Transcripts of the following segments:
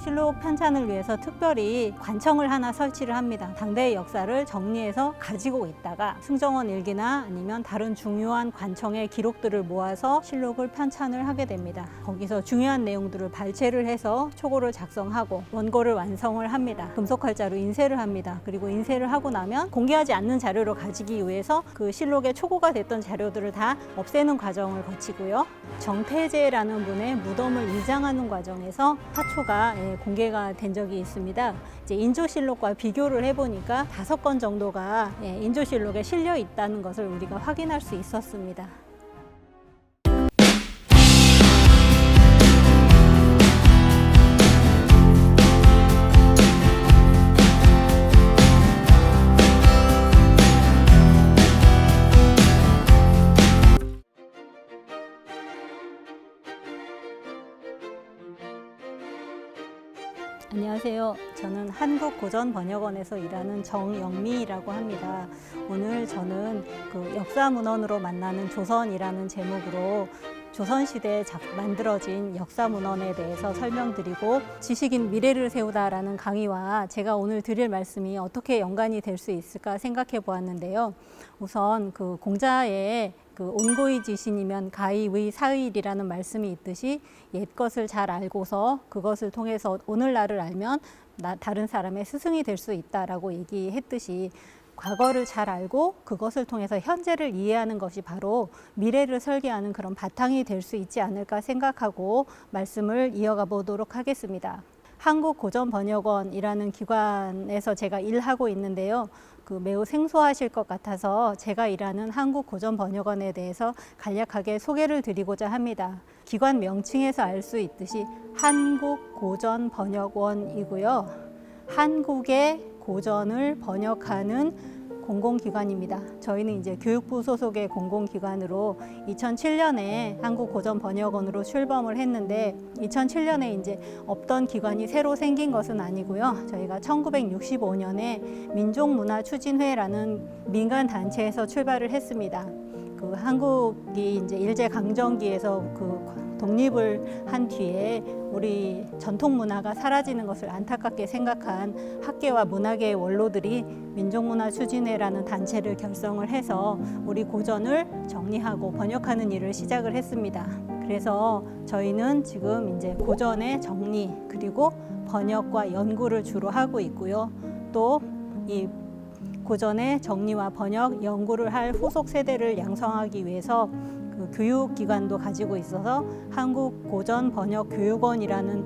실록 편찬을 위해서 특별히 관청을 하나 설치를 합니다. 당대의 역사를 정리해서 가지고 있다가 승정원 일기나 아니면 다른 중요한 관청의 기록들을 모아서 실록을 편찬을 하게 됩니다. 거기서 중요한 내용들을 발췌를 해서 초고를 작성하고 원고를 완성을 합니다. 금속활자로 인쇄를 합니다. 그리고 인쇄를 하고 나면 공개하지 않는 자료로 가지기 위해서 그 실록에 초고가 됐던 자료들을 다 없애는 과정을 거치고요. 정태제라는 분의 무덤을 이장하는 과정에서 화초가 공개가 된 적이 있습니다. 이제 인조실록과 비교를 해보니까 5건 정도가 인조실록에 실려 있다는 것을 우리가 확인할 수 있었습니다. 안녕하세요. 저는 한국고전번역원에서 일하는 정영미라고 합니다. 오늘 저는 그 역사문헌으로 만나는 조선이라는 제목으로 조선시대에 만들어진 역사문헌에 대해서 설명드리고 지식인 미래를 세우다라는 강의와 제가 오늘 드릴 말씀이 어떻게 연관이 될 수 있을까 생각해 보았는데요. 우선 그 공자의 그 온고의 지신이면 가의의 사의이라는 말씀이 있듯이 옛 것을 잘 알고서 그것을 통해서 오늘날을 알면 다른 사람의 스승이 될 수 있다라고 얘기했듯이 과거를 잘 알고 그것을 통해서 현재를 이해하는 것이 바로 미래를 설계하는 그런 바탕이 될 수 있지 않을까 생각하고 말씀을 이어가 보도록 하겠습니다. 한국고전번역원이라는 기관에서 제가 일하고 있는데요. 매우 생소하실 것 같아서 제가 일하는 한국고전번역원에 대해서 간략하게 소개를 드리고자 합니다. 기관 명칭에서 알 수 있듯이 한국고전번역원이고요. 한국의 고전을 번역하는 공공기관입니다. 저희는 이제 교육부 소속의 공공기관으로 2007년에 한국고전번역원으로 출범을 했는데 2007년에 이제 없던 기관이 새로 생긴 것은 아니고요. 저희가 1965년에 민족문화추진회라는 민간 단체에서 출발을 했습니다. 그 한국이 이제 일제강점기에서 그 독립을 한 뒤에 우리 전통 문화가 사라지는 것을 안타깝게 생각한 학계와 문화계의 원로들이 민족문화추진회라는 단체를 결성을 해서 우리 고전을 정리하고 번역하는 일을 시작을 했습니다. 그래서 저희는 지금 이제 고전의 정리 그리고 번역과 연구를 주로 하고 있고요. 또 이 고전의 정리와 번역, 연구를 할 후속 세대를 양성하기 위해서 그 교육기관도 가지고 있어서 한국고전번역교육원이라는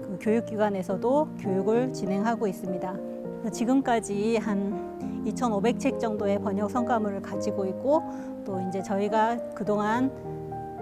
그 교육기관에서도 교육을 진행하고 있습니다. 지금까지 한 2,500책 정도의 번역 성과물을 가지고 있고 또 이제 저희가 그동안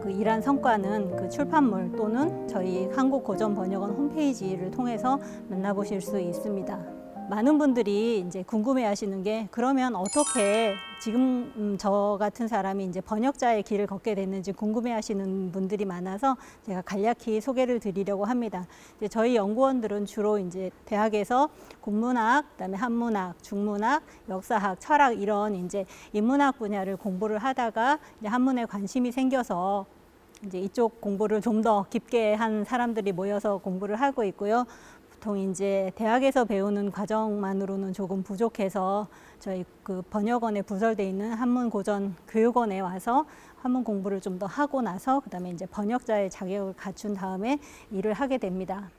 그 일한 성과는 그 출판물 또는 저희 한국고전번역원 홈페이지를 통해서 만나보실 수 있습니다. 많은 분들이 이제 궁금해 하시는 게 그러면 어떻게 지금 저 같은 사람이 이제 번역자의 길을 걷게 됐는지 궁금해 하시는 분들이 많아서 제가 간략히 소개를 드리려고 합니다. 이제 저희 연구원들은 주로 이제 대학에서 국문학, 그다음에 한문학, 중문학, 역사학, 철학 이런 이제 인문학 분야를 공부를 하다가 이제 한문에 관심이 생겨서 이제 이쪽 공부를 좀 더 깊게 한 사람들이 모여서 공부를 하고 있고요. 보통 이제 대학에서 배우는 과정만으로는 조금 부족해서 저희 그 번역원에 부설되어 있는 한문고전교육원에 와서 한문 공부를 좀 더 하고 나서 그다음에 이제 번역자의 자격을 갖춘 다음에 일을 하게 됩니다.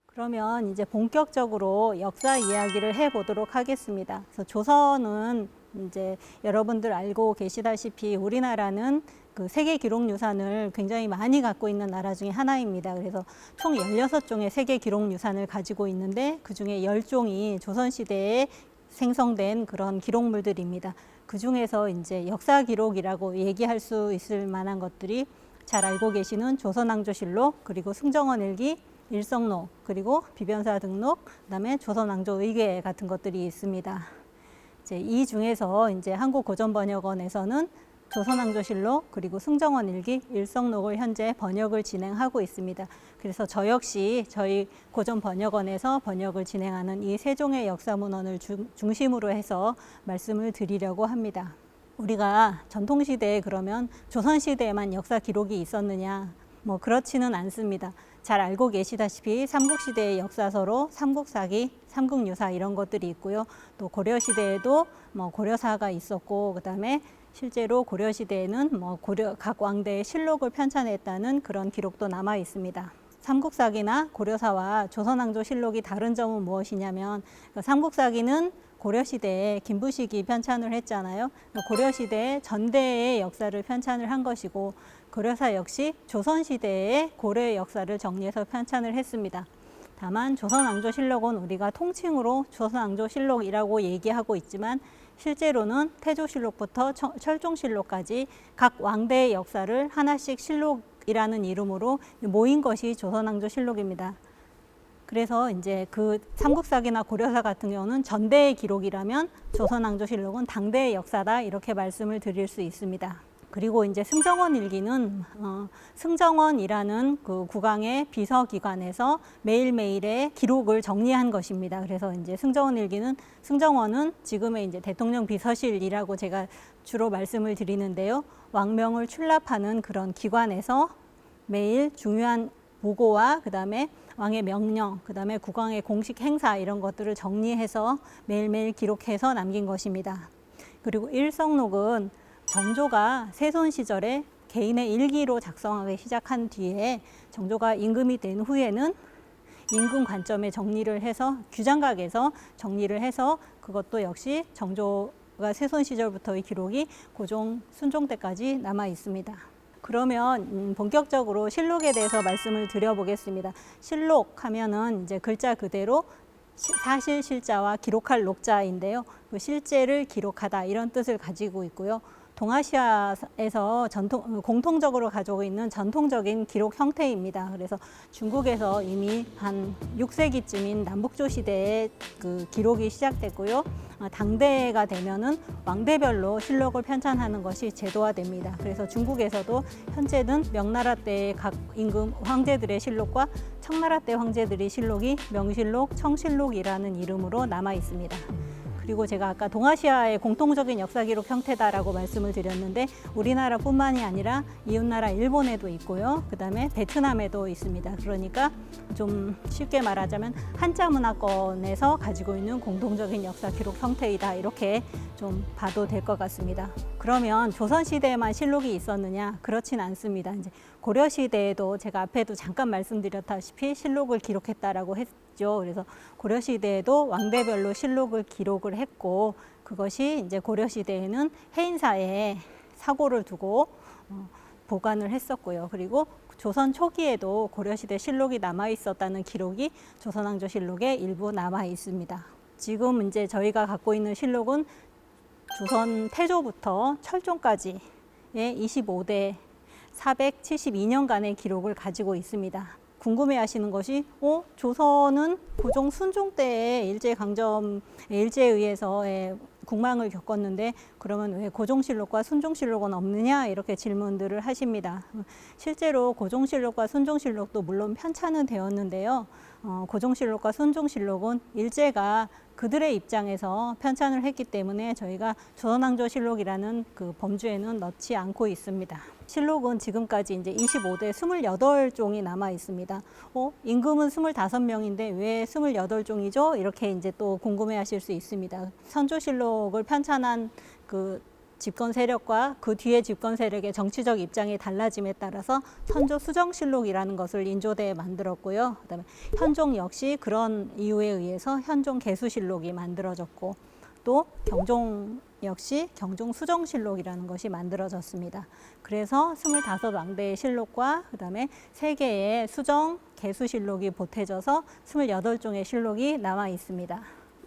그러면 이제 본격적으로 역사 이야기를 해보도록 하겠습니다. 그래서 조선은 이제 여러분들 알고 계시다시피 우리나라는 그 세계 기록유산을 굉장히 많이 갖고 있는 나라 중에 하나입니다. 그래서 총 16종의 세계 기록유산을 가지고 있는데 그 중에 10종이 조선시대에 생성된 그런 기록물들입니다. 그 중에서 이제 역사 기록이라고 얘기할 수 있을 만한 것들이 잘 알고 계시는 조선왕조실록, 그리고 승정원 일기, 일성록, 그리고 비변사 등록, 그다음에 조선왕조의궤 같은 것들이 있습니다. 이제 이 중에서 이제 한국고전번역원에서는 조선왕조실록 그리고 승정원 일기, 일성록을 현재 번역을 진행하고 있습니다. 그래서 저 역시 저희 고전번역원에서 번역을 진행하는 이 세 종의 역사문헌을 중심으로 해서 말씀을 드리려고 합니다. 우리가 전통시대에 그러면 조선시대에만 역사 기록이 있었느냐? 뭐 그렇지는 않습니다. 잘 알고 계시다시피 삼국시대의 역사서로 삼국사기, 삼국유사 이런 것들이 있고요. 또 고려시대에도 뭐 고려사가 있었고, 그다음에 실제로 고려시대에는 뭐 각 왕대의 실록을 편찬했다는 그런 기록도 남아 있습니다. 삼국사기나 고려사와 조선왕조실록이 다른 점은 무엇이냐면, 삼국사기는 고려시대에 김부식이 편찬을 했잖아요. 고려시대에 전대의 역사를 편찬을 한 것이고, 고려사 역시 조선시대의 고려의 역사를 정리해서 편찬을 했습니다. 다만 조선왕조실록은 우리가 통칭으로 조선왕조실록이라고 얘기하고 있지만, 실제로는 태조실록부터 철종실록까지 각 왕대의 역사를 하나씩 실록이라는 이름으로 모인 것이 조선왕조실록입니다. 그래서 이제 그 삼국사기나 고려사 같은 경우는 전대의 기록이라면 조선왕조실록은 당대의 역사다, 이렇게 말씀을 드릴 수 있습니다. 그리고 이제 승정원 일기는 승정원이라는 그 국왕의 비서기관에서 매일매일의 기록을 정리한 것입니다. 그래서 이제 승정원은 지금의 이제 대통령 비서실이라고 제가 주로 말씀을 드리는데요. 왕명을 출납하는 그런 기관에서 매일 중요한 보고와 그다음에 왕의 명령, 그다음에 국왕의 공식 행사 이런 것들을 정리해서 매일매일 기록해서 남긴 것입니다. 그리고 일성록은 정조가 세손 시절에 개인의 일기로 작성하기 시작한 뒤에 정조가 임금이 된 후에는 임금 관점에 정리를 해서 규장각에서 정리를 해서 그것도 역시 정조가 세손 시절부터의 기록이 고종, 순종 때까지 남아 있습니다. 그러면 본격적으로 실록에 대해서 말씀을 드려보겠습니다. 실록 하면은 이제 글자 그대로 사실 실자와 기록할 녹자인데요. 그 실제를 기록하다 이런 뜻을 가지고 있고요. 동아시아에서 공통적으로 가지고 있는 전통적인 기록 형태입니다. 그래서 중국에서 이미 한 6세기쯤인 남북조 시대에 그 기록이 시작됐고요. 당대가 되면은 왕대별로 실록을 편찬하는 것이 제도화됩니다. 그래서 중국에서도 현재는 명나라 때의 각 임금 황제들의 실록과 청나라 때 황제들의 실록이 명실록, 청실록이라는 이름으로 남아 있습니다. 그리고 제가 아까 동아시아의 공통적인 역사 기록 형태다라고 말씀을 드렸는데, 우리나라뿐만이 아니라 이웃나라 일본에도 있고요. 그다음에 베트남에도 있습니다. 그러니까 좀 쉽게 말하자면 한자 문화권에서 가지고 있는 공통적인 역사 기록 형태이다, 이렇게 좀 봐도 될 것 같습니다. 그러면 조선시대에만 실록이 있었느냐? 그렇진 않습니다. 이제 고려시대에도 제가 앞에도 잠깐 말씀드렸다시피 실록을 기록했다라고 했죠. 그래서 고려시대에도 왕대별로 실록을 기록을 했고, 그것이 이제 고려시대에는 해인사에 사고를 두고 보관을 했었고요. 그리고 조선 초기에도 고려시대 실록이 남아 있었다는 기록이 조선왕조실록에 일부 남아 있습니다. 지금 이제 저희가 갖고 있는 실록은 조선 태조부터 철종까지의 25대 472년간의 기록을 가지고 있습니다. 궁금해 하시는 것이 조선은 고종 순종 때에 일제에 의해서 국망을 겪었는데 그러면 왜 고종실록과 순종실록은 없느냐, 이렇게 질문들을 하십니다. 실제로 고종실록과 순종실록도 물론 편찬은 되었는데요. 고종실록과 순종실록은 일제가 그들의 입장에서 편찬을 했기 때문에 저희가 조선왕조실록이라는 그 범주에는 넣지 않고 있습니다. 실록은 지금까지 이제 25대 28종이 남아 있습니다. 임금은 25명인데 왜 28종이죠? 이렇게 이제 또 궁금해 하실 수 있습니다. 선조실록을 편찬한 그 집권 세력과 그 뒤에 집권 세력의 정치적 입장이 달라짐에 따라서 선조 수정실록이라는 것을 인조대에 만들었고요. 그다음에 현종 역시 그런 이유에 의해서 현종 개수실록이 만들어졌고, 또 경종 역시 경종 수정실록이라는 것이 만들어졌습니다. 그래서 25왕대의 실록과 그다음에 3개의 수정 개수실록이 보태져서 28종의 실록이 남아 있습니다.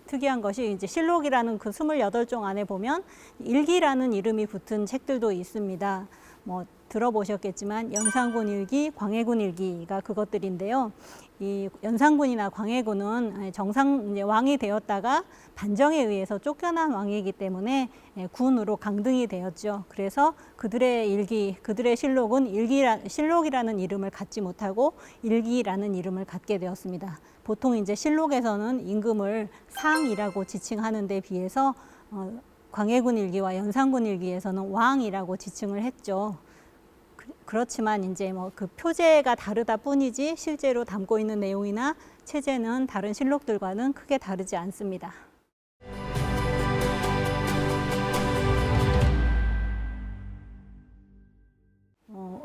특이한 것이 이제 실록이라는 그 28종 안에 보면 일기라는 이름이 붙은 책들도 있습니다. 뭐 들어보셨겠지만 연산군 일기, 광해군 일기가 그것들인데요. 이 연산군이나 광해군은 이제 왕이 되었다가 반정에 의해서 쫓겨난 왕이기 때문에 군으로 강등이 되었죠. 그래서 그들의 일기, 그들의 실록은 실록이라는 이름을 갖지 못하고 일기라는 이름을 갖게 되었습니다. 보통 이제 실록에서는 임금을 상이라고 지칭하는 데 비해서 광해군 일기와 연산군 일기에서는 왕이라고 지칭을 했죠. 그렇지만 이제 뭐 그 표제가 다르다 뿐이지 실제로 담고 있는 내용이나 체제는 다른 실록들과는 크게 다르지 않습니다.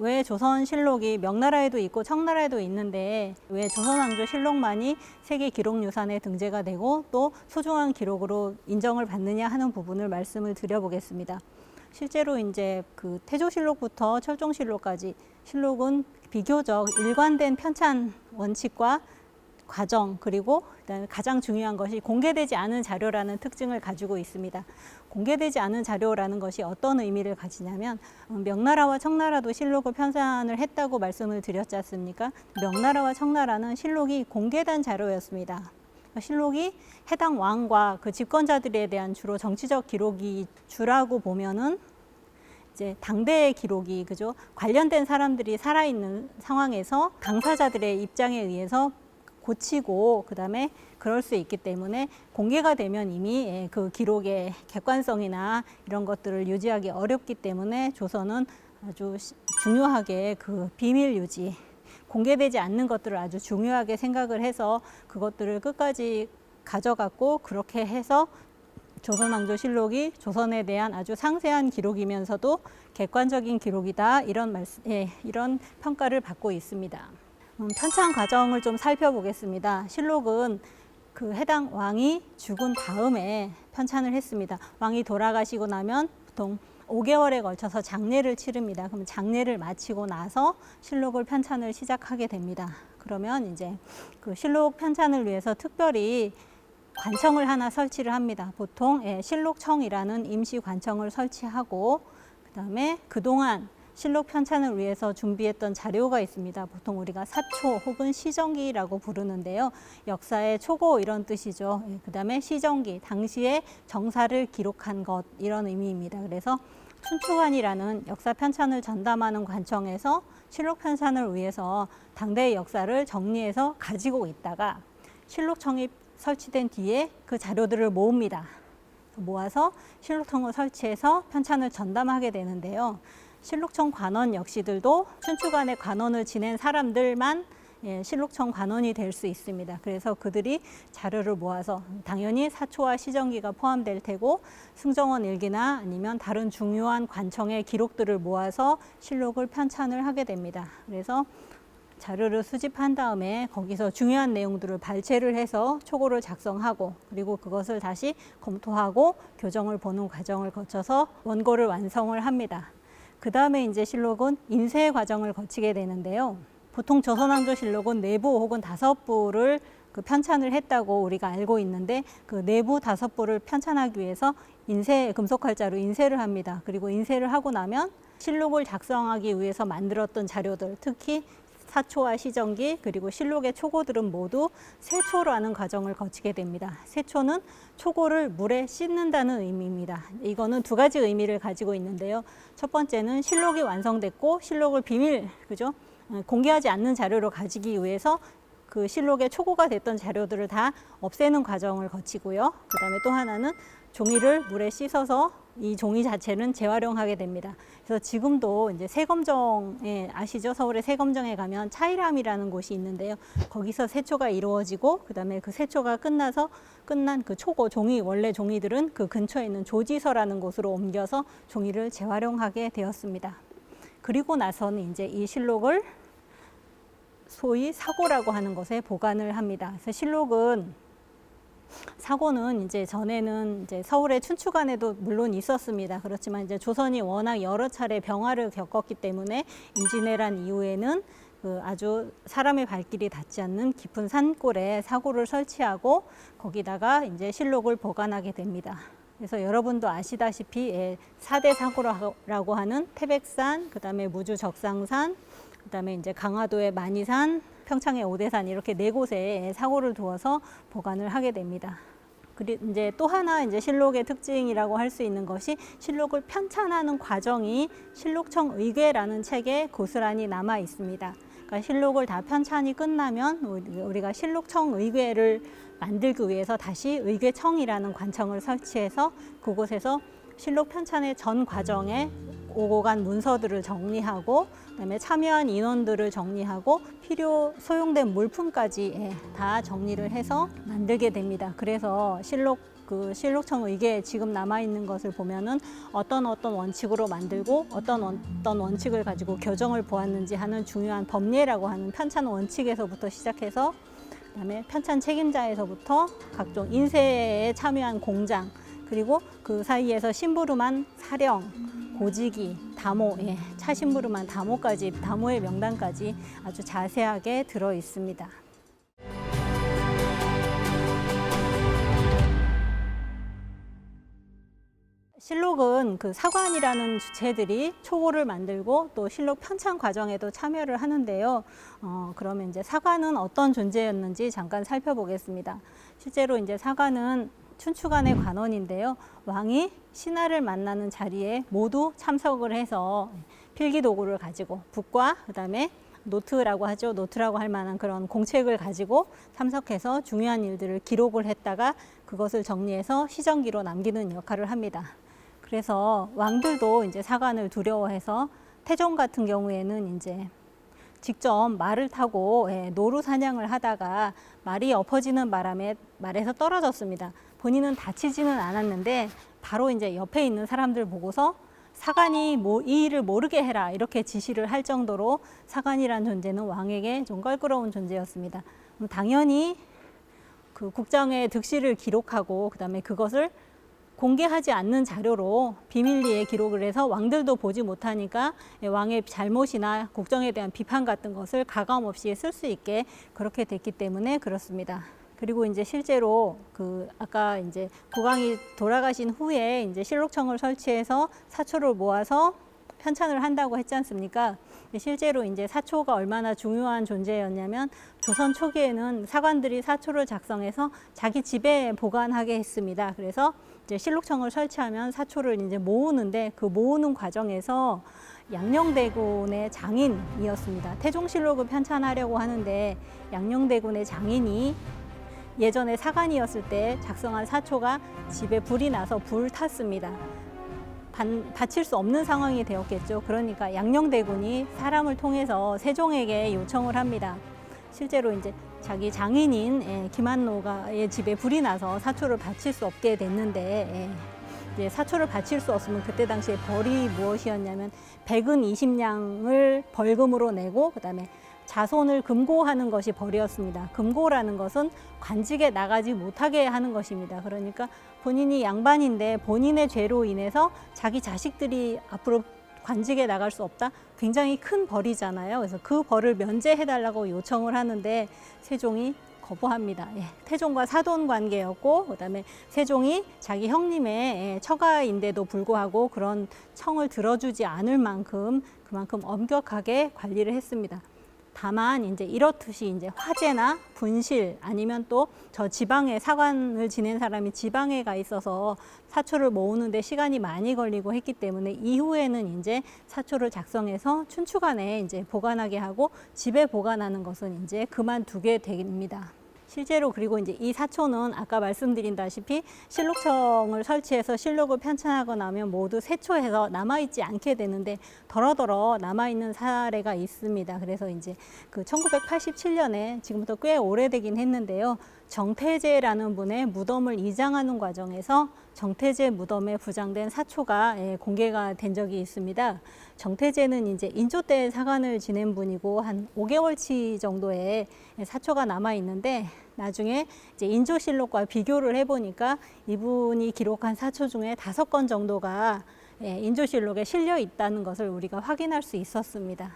왜 조선실록이 명나라에도 있고 청나라에도 있는데 왜 조선왕조 실록만이 세계 기록유산에 등재가 되고 또 소중한 기록으로 인정을 받느냐 하는 부분을 말씀을 드려보겠습니다. 실제로 이제 그 태조실록부터 철종실록까지 실록은 비교적 일관된 편찬 원칙과 과정 그리고 그다음에 가장 중요한 것이 공개되지 않은 자료라는 특징을 가지고 있습니다. 공개되지 않은 자료라는 것이 어떤 의미를 가지냐면 명나라와 청나라도 실록을 편찬을 했다고 말씀을 드렸지 않습니까? 명나라와 청나라는 실록이 공개된 자료였습니다. 실록이 해당 왕과 그 집권자들에 대한 주로 정치적 기록이 주라고 보면은 이제 당대의 기록이 그죠? 관련된 사람들이 살아있는 상황에서 당사자들의 입장에 의해서 고치고 그다음에 그럴 수 있기 때문에 공개가 되면 이미 그 기록의 객관성이나 이런 것들을 유지하기 어렵기 때문에 조선은 아주 중요하게 그 비밀 유지, 공개되지 않는 것들을 아주 중요하게 생각을 해서 그것들을 끝까지 가져갔고 그렇게 해서 조선왕조실록이 조선에 대한 아주 상세한 기록이면서도 객관적인 기록이다 이런 평가를 받고 있습니다. 편찬 과정을 좀 살펴보겠습니다. 실록은 그 해당 왕이 죽은 다음에 편찬을 했습니다. 왕이 돌아가시고 나면 보통 5개월에 걸쳐서 장례를 치릅니다. 그럼 장례를 마치고 나서 실록을 편찬을 시작하게 됩니다. 그러면 이제 그 실록 편찬을 위해서 특별히 관청을 하나 설치를 합니다. 보통 실록청이라는 임시 관청을 설치하고 그다음에 그동안 실록 편찬을 위해서 준비했던 자료가 있습니다. 보통 우리가 사초 혹은 시정기라고 부르는데요. 역사의 초고 이런 뜻이죠. 그다음에 시정기, 당시의 정사를 기록한 것 이런 의미입니다. 그래서 춘추관이라는 역사 편찬을 전담하는 관청에서 실록 편찬을 위해서 당대의 역사를 정리해서 가지고 있다가 실록청이 설치된 뒤에 그 자료들을 모읍니다. 모아서 실록청을 설치해서 편찬을 전담하게 되는데요. 실록청 관원 역시들도 춘추관의 관원을 지낸 사람들만 실록청 관원이 될 수 있습니다. 그래서 그들이 자료를 모아서 당연히 사초와 시정기가 포함될 테고 승정원 일기나 아니면 다른 중요한 관청의 기록들을 모아서 실록을 편찬을 하게 됩니다. 그래서 자료를 수집한 다음에 거기서 중요한 내용들을 발췌를 해서 초고를 작성하고 그리고 그것을 다시 검토하고 교정을 보는 과정을 거쳐서 원고를 완성을 합니다. 그 다음에 이제 실록은 인쇄 과정을 거치게 되는데요. 보통 조선왕조실록은 4부 혹은 5부를 그 편찬을 했다고 우리가 알고 있는데 그 4부 5부를 편찬하기 위해서 금속활자로 인쇄를 합니다. 그리고 인쇄를 하고 나면 실록을 작성하기 위해서 만들었던 자료들, 특히 사초와 시정기 그리고 실록의 초고들은 모두 세초라는 과정을 거치게 됩니다. 세초는 초고를 물에 씻는다는 의미입니다. 이거는 2가지 의미를 가지고 있는데요. 첫 번째는 실록이 완성됐고 실록을 그죠? 공개하지 않는 자료로 가지기 위해서 그 실록의 초고가 됐던 자료들을 다 없애는 과정을 거치고요. 그다음에 또 하나는 종이를 물에 씻어서 이 종이 자체는 재활용하게 됩니다. 그래서 지금도 이제 세검정에 아시죠? 서울의 세검정에 가면 차이람이라는 곳이 있는데요. 거기서 세초가 이루어지고 그다음에 그 세초가 끝난 그 초고 원래 종이들은 그 근처에 있는 조지서라는 곳으로 옮겨서 종이를 재활용하게 되었습니다. 그리고 나서는 이제 이 실록을 소위 사고라고 하는 곳에 보관을 합니다. 그래서 사고는 이제 전에는 이제 서울의 춘추관에도 물론 있었습니다. 그렇지만 이제 조선이 워낙 여러 차례 병화를 겪었기 때문에 임진왜란 이후에는 그 아주 사람의 발길이 닿지 않는 깊은 산골에 사고를 설치하고 거기다가 이제 실록을 보관하게 됩니다. 그래서 여러분도 아시다시피 4대 사고라고 하는 태백산, 그다음에 무주 적상산, 그다음에 이제 강화도의 만이산, 평창의 오대산 이렇게 4곳에 사고를 두어서 보관을 하게 됩니다. 그리고 이제 또 하나 이제 실록의 특징이라고 할 수 있는 것이 실록을 편찬하는 과정이 실록청 의궤라는 책에 고스란히 남아 있습니다. 그러니까 실록을 다 편찬이 끝나면 우리가 실록청 의궤를 만들기 위해서 다시 의궤청이라는 관청을 설치해서 그곳에서 실록 편찬의 전 과정에 오고 간 문서들을 정리하고 그다음에 참여한 인원들을 정리하고 소용된 물품까지 다 정리를 해서 만들게 됩니다. 그래서 실록청은 이게 지금 남아 있는 것을 보면은 어떤 원칙으로 만들고 어떤 원칙을 가지고 교정을 보았는지 하는 중요한 법례라고 하는 편찬 원칙에서부터 시작해서 그다음에 편찬 책임자에서부터 각종 인쇄에 참여한 공장, 그리고 그 사이에서 심부름한 사령, 고지기, 다모, 차심부름한 다모의 명단까지 아주 자세하게 들어 있습니다. 실록은 그 사관이라는 주체들이 초고를 만들고 또 실록 편찬 과정에도 참여를 하는데요. 그러면 이제 사관은 어떤 존재였는지 잠깐 살펴보겠습니다. 실제로 이제 사관은 춘추관의 관원인데요. 왕이 신하를 만나는 자리에 모두 참석을 해서 필기 도구를 가지고 북과 그다음에 노트라고 하죠. 노트라고 할 만한 그런 공책을 가지고 참석해서 중요한 일들을 기록을 했다가 그것을 정리해서 시정기로 남기는 역할을 합니다. 그래서 왕들도 이제 사관을 두려워해서 태종 같은 경우에는 이제 직접 말을 타고 노루 사냥을 하다가 말이 엎어지는 바람에 말에서 떨어졌습니다. 본인은 다치지는 않았는데 바로 이제 옆에 있는 사람들 보고서 사관이 이 일을 모르게 해라 이렇게 지시를 할 정도로 사관이란 존재는 왕에게 좀 껄끄러운 존재였습니다. 당연히 그 국정의 득실을 기록하고 그다음에 그것을 공개하지 않는 자료로 비밀리에 기록을 해서 왕들도 보지 못하니까 왕의 잘못이나 국정에 대한 비판 같은 것을 가감 없이 쓸 수 있게 그렇게 됐기 때문에 그렇습니다. 그리고 이제 실제로 아까 이제 국왕이 돌아가신 후에 이제 실록청을 설치해서 사초를 모아서 편찬을 한다고 했지 않습니까? 실제로 이제 사초가 얼마나 중요한 존재였냐면 조선 초기에는 사관들이 사초를 작성해서 자기 집에 보관하게 했습니다. 그래서 이제 실록청을 설치하면 사초를 이제 모으는데 그 모으는 과정에서 양녕대군의 장인이었습니다. 태종실록을 편찬하려고 하는데 양녕대군의 장인이 예전에 사관이었을 때 작성한 사초가 집에 불이 나서 불탔습니다. 바칠 수 없는 상황이 되었겠죠. 그러니까 양녕대군이 사람을 통해서 세종에게 요청을 합니다. 실제로 이제 자기 장인인 김한노가의 집에 불이 나서 사초를 바칠 수 없게 됐는데 이제 사초를 바칠 수 없으면 그때 당시에 벌이 무엇이었냐면 백은 20냥을 벌금으로 내고 그다음에 자손을 금고하는 것이 벌이었습니다. 금고라는 것은 관직에 나가지 못하게 하는 것입니다. 그러니까 본인이 양반인데 본인의 죄로 인해서 자기 자식들이 앞으로 관직에 나갈 수 없다? 굉장히 큰 벌이잖아요. 그래서 그 벌을 면제해달라고 요청을 하는데 세종이 거부합니다. 태종과 사돈 관계였고 그다음에 세종이 자기 형님의 처가인데도 불구하고 그런 청을 들어주지 않을 만큼 그만큼 엄격하게 관리를 했습니다. 다만 이제 이렇듯이 이제 화재나 분실 아니면 또 저 지방에 사관을 지낸 사람이 지방에 가 있어서 사초를 모으는데 시간이 많이 걸리고 했기 때문에 이후에는 이제 사초를 작성해서 춘추관에 이제 보관하게 하고 집에 보관하는 것은 이제 그만두게 됩니다. 실제로 그리고 이제 이 사초는 아까 말씀드린다시피 실록청을 설치해서 실록을 편찬하고 나면 모두 세초해서 남아있지 않게 되는데 더러더러 남아있는 사례가 있습니다. 그래서 이제 그 1987년에 지금부터 꽤 오래되긴 했는데요. 정태제라는 분의 무덤을 이장하는 과정에서 정태제 무덤에 부장된 사초가 공개가 된 적이 있습니다. 정태제는 이제 인조 때 사관을 지낸 분이고 한 5개월치 정도의 사초가 남아 있는데 나중에 이제 인조실록과 비교를 해보니까 이분이 기록한 사초 중에 5건 정도가 인조실록에 실려 있다는 것을 우리가 확인할 수 있었습니다.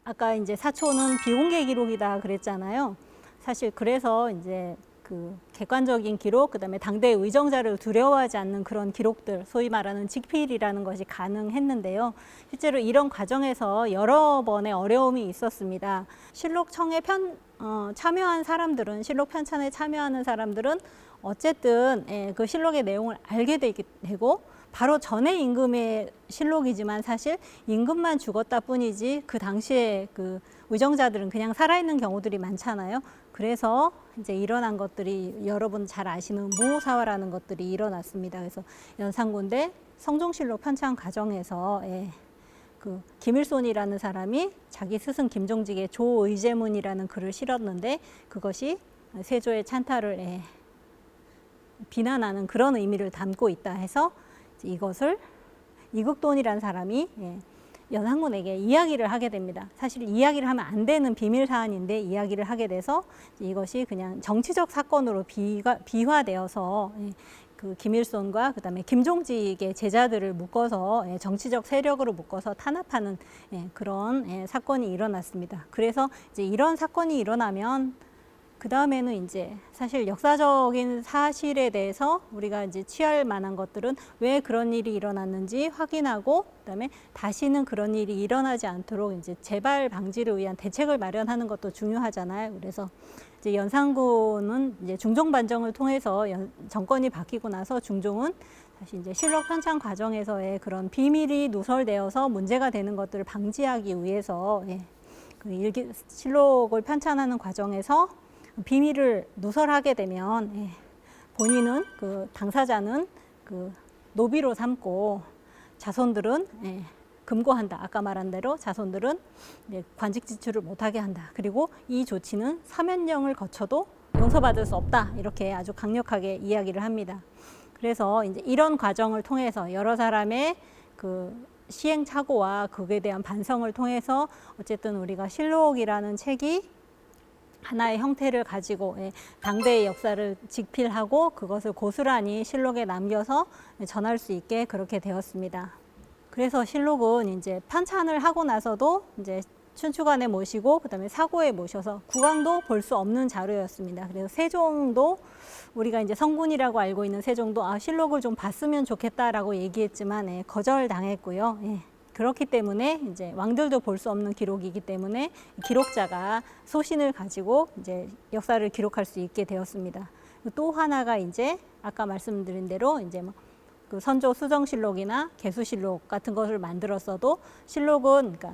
아까 이제 사초는 비공개 기록이다 그랬잖아요. 사실 그래서 이제 그 객관적인 기록, 그다음에 당대 의정자를 두려워하지 않는 그런 기록들, 소위 말하는 직필이라는 것이 가능했는데요. 실제로 이런 과정에서 여러 번의 어려움이 있었습니다. 실록청에 참여한 사람들은, 실록 편찬에 참여하는 사람들은 어쨌든 그 실록의 내용을 알게 되고 바로 전에 임금의 실록이지만 사실 임금만 죽었다 뿐이지 그 당시에 그 의정자들은 그냥 살아있는 경우들이 많잖아요. 그래서 이제 일어난 것들이 여러분 잘 아시는 무사화라는 것들이 일어났습니다. 그래서 연산군대 성종실록 편찬 과정에서 그 김일손이라는 사람이 자기 스승 김종직의 조의제문이라는 글을 실었는데 그것이 세조의 찬탈을 비난하는 그런 의미를 담고 있다 해서 이것을 이극돈이라는 사람이 연산군에게 이야기를 하게 됩니다. 사실 이야기를 하면 안 되는 비밀 사안인데 이야기를 하게 돼서 이것이 그냥 정치적 사건으로 비화되어서 그 김일손과 그다음에 김종직의 제자들을 묶어서 정치적 세력으로 묶어서 탄압하는 그런 사건이 일어났습니다. 그래서 이제 이런 사건이 일어나면 그 다음에는 이제 사실 역사적인 사실에 대해서 우리가 이제 취할 만한 것들은 왜 그런 일이 일어났는지 확인하고 그다음에 다시는 그런 일이 일어나지 않도록 이제 재발 방지를 위한 대책을 마련하는 것도 중요하잖아요. 그래서 이제 연산군은 이제 중종 반정을 통해서 정권이 바뀌고 나서 중종은 다시 이제 실록 편찬 과정에서의 그런 비밀이 누설되어서 문제가 되는 것들을 방지하기 위해서 그 실록을 편찬하는 과정에서 비밀을 누설하게 되면 본인은 그 당사자는 그 노비로 삼고 자손들은 금고한다. 아까 말한 대로 자손들은 관직 지출을 못하게 한다. 그리고 이 조치는 사면령을 거쳐도 용서받을 수 없다. 이렇게 아주 강력하게 이야기를 합니다. 그래서 이제 이런 과정을 통해서 여러 사람의 그 시행착오와 그에 대한 반성을 통해서 어쨌든 우리가 실록이라는 책이 하나의 형태를 가지고 당대의 역사를 직필하고 그것을 고스란히 실록에 남겨서 전할 수 있게 그렇게 되었습니다. 그래서 실록은 이제 편찬을 하고 나서도 이제 춘추관에 모시고 그다음에 사고에 모셔서 국왕도 볼 수 없는 자료였습니다. 그래서 세종도 우리가 이제 성군이라고 알고 있는 세종도 실록을 좀 봤으면 좋겠다라고 얘기했지만 거절당했고요. 그렇기 때문에 이제 왕들도 볼 수 없는 기록이기 때문에 기록자가 소신을 가지고 이제 역사를 기록할 수 있게 되었습니다. 또 하나가 이제 아까 말씀드린 대로 이제 그 선조 수정실록이나 개수실록 같은 것을 만들었어도 실록은 그러니까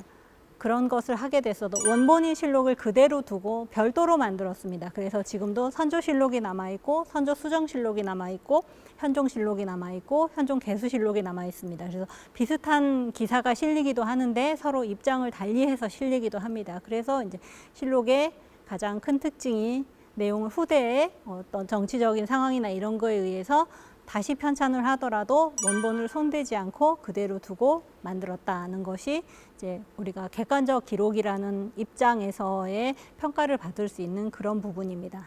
그런 것을 하게 됐어도 원본인 실록을 그대로 두고 별도로 만들었습니다. 그래서 지금도 선조실록이 남아있고 선조수정실록이 남아있고 현종실록이 남아있고 현종개수실록이 남아있습니다. 그래서 비슷한 기사가 실리기도 하는데 서로 입장을 달리해서 실리기도 합니다. 그래서 이제 실록의 가장 큰 특징이 내용을 후대에 어떤 정치적인 상황이나 이런 거에 의해서 다시 편찬을 하더라도 원본을 손대지 않고 그대로 두고 만들었다는 것이 이제 우리가 객관적 기록이라는 입장에서의 평가를 받을 수 있는 그런 부분입니다.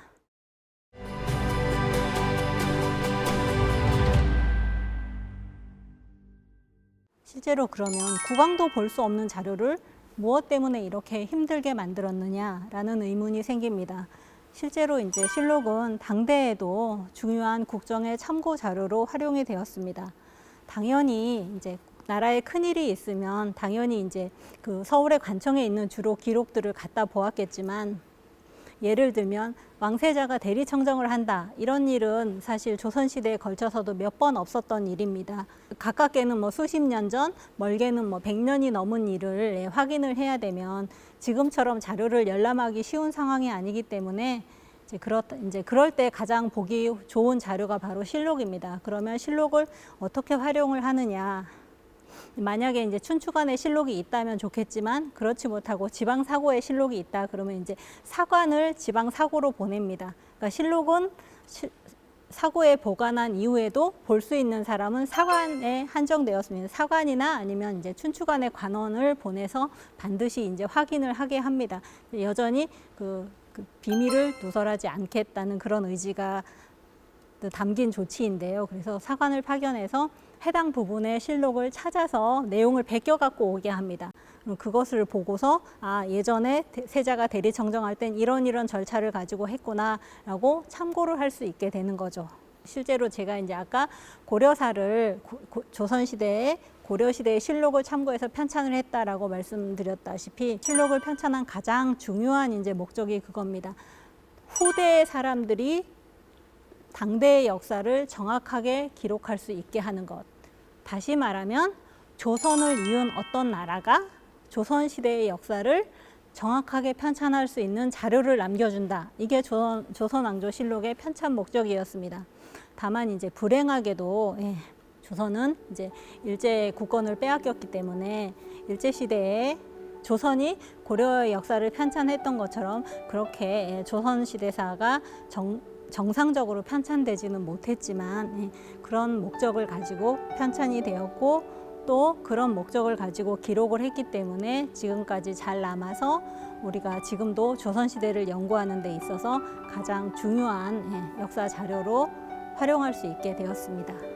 실제로 그러면 국왕도 볼 수 없는 자료를 무엇 때문에 이렇게 힘들게 만들었느냐라는 의문이 생깁니다. 실제로 이제 실록은 당대에도 중요한 국정의 참고 자료로 활용이 되었습니다. 당연히 이제 나라에 큰일이 있으면 당연히 이제 그 서울의 관청에 있는 주로 기록들을 갖다 보았겠지만 예를 들면 왕세자가 대리청정을 한다. 이런 일은 사실 조선시대에 걸쳐서도 몇 번 없었던 일입니다. 가깝게는 뭐 수십 년 전, 멀게는 뭐 100년이 넘은 일을 확인을 해야 되면 지금처럼 자료를 열람하기 쉬운 상황이 아니기 때문에 이제 그럴 때 가장 보기 좋은 자료가 바로 실록입니다. 그러면 실록을 어떻게 활용을 하느냐. 만약에 이제 춘추관에 실록이 있다면 좋겠지만 그렇지 못하고 지방사고에 실록이 있다 그러면 이제 사관을 지방사고로 보냅니다. 그러니까 실록은 사고에 보관한 이후에도 볼 수 있는 사람은 사관에 한정되었습니다. 사관이나 아니면 이제 춘추관의 관원을 보내서 반드시 이제 확인을 하게 합니다. 여전히 그 비밀을 누설하지 않겠다는 그런 의지가 담긴 조치인데요. 그래서 사관을 파견해서 해당 부분의 실록을 찾아서 내용을 베껴 갖고 오게 합니다. 그것을 보고서 예전에 세자가 대리청정할 땐 이런 절차를 가지고 했구나라고 참고를 할 수 있게 되는 거죠. 실제로 제가 이제 아까 고려사를 조선시대에 고려시대의 실록을 참고해서 편찬을 했다라고 말씀드렸다시피 실록을 편찬한 가장 중요한 이제 목적이 그겁니다. 후대의 사람들이 당대의 역사를 정확하게 기록할 수 있게 하는 것. 다시 말하면 조선을 이은 어떤 나라가 조선시대의 역사를 정확하게 편찬할 수 있는 자료를 남겨준다. 이게 조선왕조실록의 편찬 목적이었습니다. 다만 이제 불행하게도 조선은 이제 일제 국권을 빼앗겼기 때문에 일제 시대에 조선이 고려의 역사를 편찬했던 것처럼 그렇게 조선 시대사가 정상적으로 편찬되지는 못했지만 그런 목적을 가지고 편찬이 되었고 또 그런 목적을 가지고 기록을 했기 때문에 지금까지 잘 남아서 우리가 지금도 조선시대를 연구하는 데 있어서 가장 중요한 역사 자료로 활용할 수 있게 되었습니다.